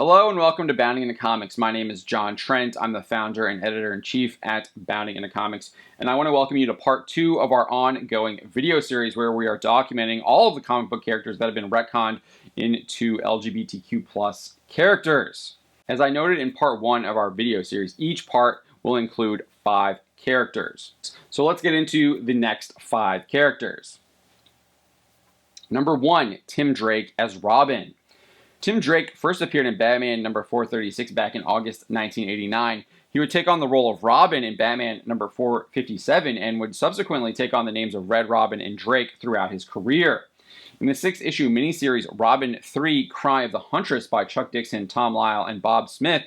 Hello and welcome to Bounding into Comics. My name is John Trent. I'm the founder and editor-in-chief at Bounding into Comics, and I want to welcome you to part 2 of our ongoing video series where we are documenting all of the comic book characters that have been retconned into LGBTQ plus characters. As I noted in part 1 of our video series, each part will include 5 characters. So let's get into the next 5 characters. Number 1, Tim Drake as Robin. Tim Drake first appeared in Batman number 436 back in August 1989. He would take on the role of Robin in Batman number 457 and would subsequently take on the names of Red Robin and Drake throughout his career. In the 6-issue miniseries Robin 3 Cry of the Huntress by Chuck Dixon, Tom Lyle, and Bob Smith,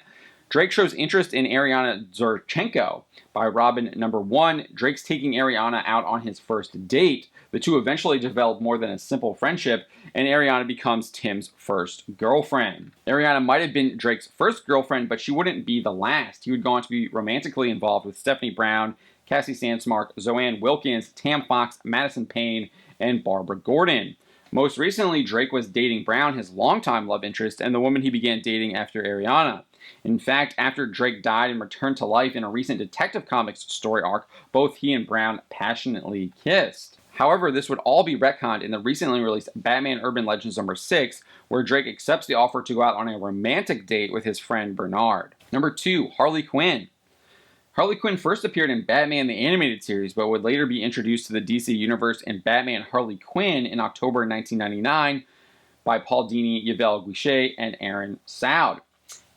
Drake shows interest in Ariana Zurchenko. By Robin number 1, Drake's taking Ariana out on his first date. The two eventually develop more than a simple friendship, and Ariana becomes Tim's first girlfriend. Ariana might have been Drake's first girlfriend, but she wouldn't be the last. He would go on to be romantically involved with Stephanie Brown, Cassie Sandsmark, Zoanne Wilkins, Tam Fox, Madison Payne, and Barbara Gordon. Most recently, Drake was dating Brown, his longtime love interest, and the woman he began dating after Ariana. In fact, after Drake died and returned to life in a recent Detective Comics story arc, both he and Brown passionately kissed. However, this would all be retconned in the recently released Batman Urban Legends number 6, where Drake accepts the offer to go out on a romantic date with his friend Bernard. Number 2, Harley Quinn. Harley Quinn first appeared in Batman the Animated Series, but would later be introduced to the DC Universe in Batman Harley Quinn in October 1999 by Paul Dini, Yvel Guichet, and Aaron Soud.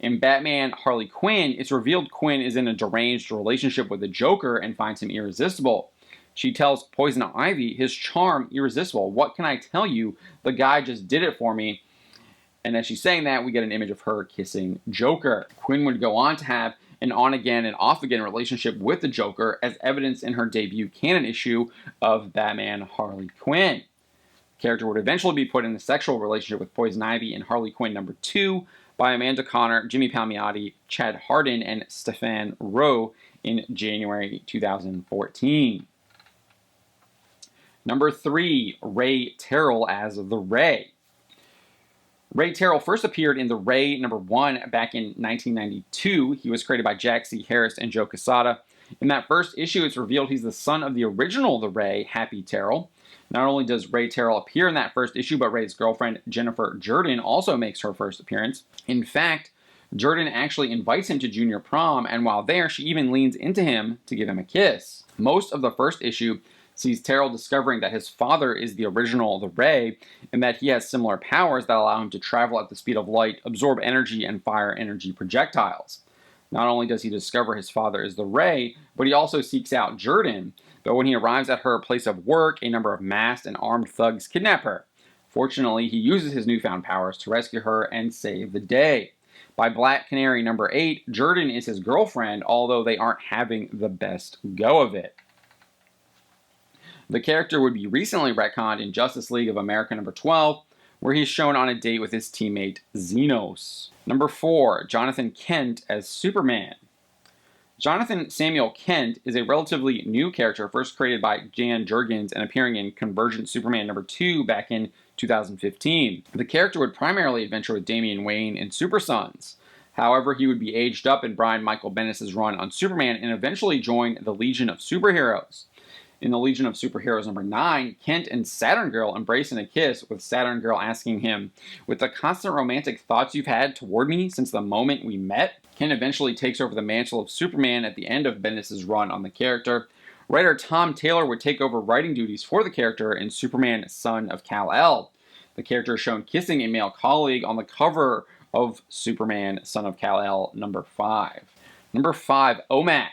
In Batman Harley Quinn, it's revealed Quinn is in a deranged relationship with the Joker and finds him irresistible. She tells Poison Ivy, his charm irresistible. What can I tell you? The guy just did it for me. And as she's saying that, we get an image of her kissing Joker. Quinn would go on to have an on-again and off-again relationship with the Joker, as evidenced in her debut canon issue of Batman Harley Quinn. The character would eventually be put in a sexual relationship with Poison Ivy in Harley Quinn number 2 by Amanda Conner, Jimmy Palmiotti, Chad Hardin, and Stefan Rowe in January 2014. Number 3, Rayterrell as the Ray. Rayterrell first appeared in The Ray number 1 back in 1992. He was created by Jack C. Harris and Joe Quesada. In that first issue, it's revealed he's the son of the original The Ray, Happy Terrell. Not only does Rayterrell appear in that first issue, but Ray's girlfriend, Jennifer Jordan, also makes her first appearance. In fact, Jordan actually invites him to junior prom, and while there, she even leans into him to give him a kiss. Most of the first issue sees Terrell discovering that his father is the original The Ray, and that he has similar powers that allow him to travel at the speed of light, absorb energy, and fire energy projectiles. Not only does he discover his father is The Ray, but he also seeks out Jordan. But when he arrives at her place of work, a number of masked and armed thugs kidnap her. Fortunately, he uses his newfound powers to rescue her and save the day. By Black Canary number 8, Jordan is his girlfriend, although they aren't having the best go of it. The character would be recently retconned in Justice League of America number 12, where he's shown on a date with his teammate Xenos. Number 4, Jonathan Kent as Superman. Jonathan Samuel Kent is a relatively new character first created by Jan Jurgens and appearing in Convergent Superman number 2 back in 2015. The character would primarily adventure with Damian Wayne in Super Sons. However, he would be aged up in Brian Michael Bendis' run on Superman and eventually join the Legion of Superheroes. In the Legion of Superheroes number 9, Kent and Saturn Girl embrace in a kiss, with Saturn Girl asking him, "With the constant romantic thoughts you've had toward me since the moment we met?" Kent eventually takes over the mantle of Superman at the end of Bendis' run on the character. Writer Tom Taylor would take over writing duties for the character in Superman, Son of Kal-El. The character is shown kissing a male colleague on the cover of Superman, Son of Kal-El number 5. Number 5, OMAC.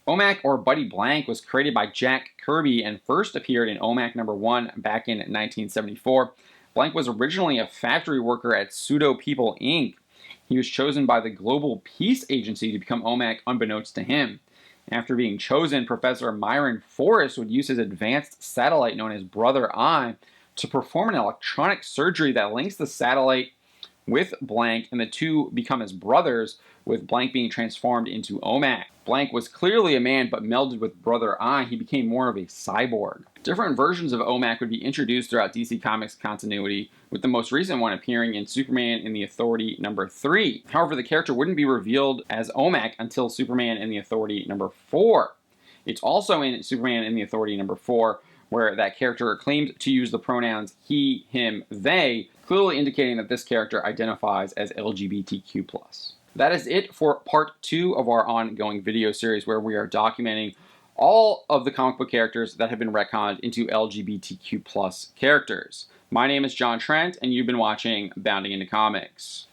OMAC, or Buddy Blank, was created by Jack Kirby and first appeared in OMAC number 1 back in 1974. Blank was originally a factory worker at Pseudo People Inc. He was chosen by the Global Peace Agency to become OMAC unbeknownst to him. After being chosen, Professor Myron Forrest would use his advanced satellite known as Brother Eye to perform an electronic surgery that links the satellite with Blank, and the two become as brothers, with Blank being transformed into OMAC. Blank was clearly a man, but melded with Brother Eye, he became more of a cyborg. Different versions of OMAC would be introduced throughout DC Comics continuity, with the most recent one appearing in Superman and the Authority #3. However, the character wouldn't be revealed as OMAC until Superman and the Authority #4. It's also in Superman and the Authority #4, where that character claimed to use the pronouns he, him, they, clearly indicating that this character identifies as LGBTQ+. That is it for part 2 of our ongoing video series, where we are documenting all of the comic book characters that have been retconned into LGBTQ+ characters. My name is John Trent, and you've been watching Bounding into Comics.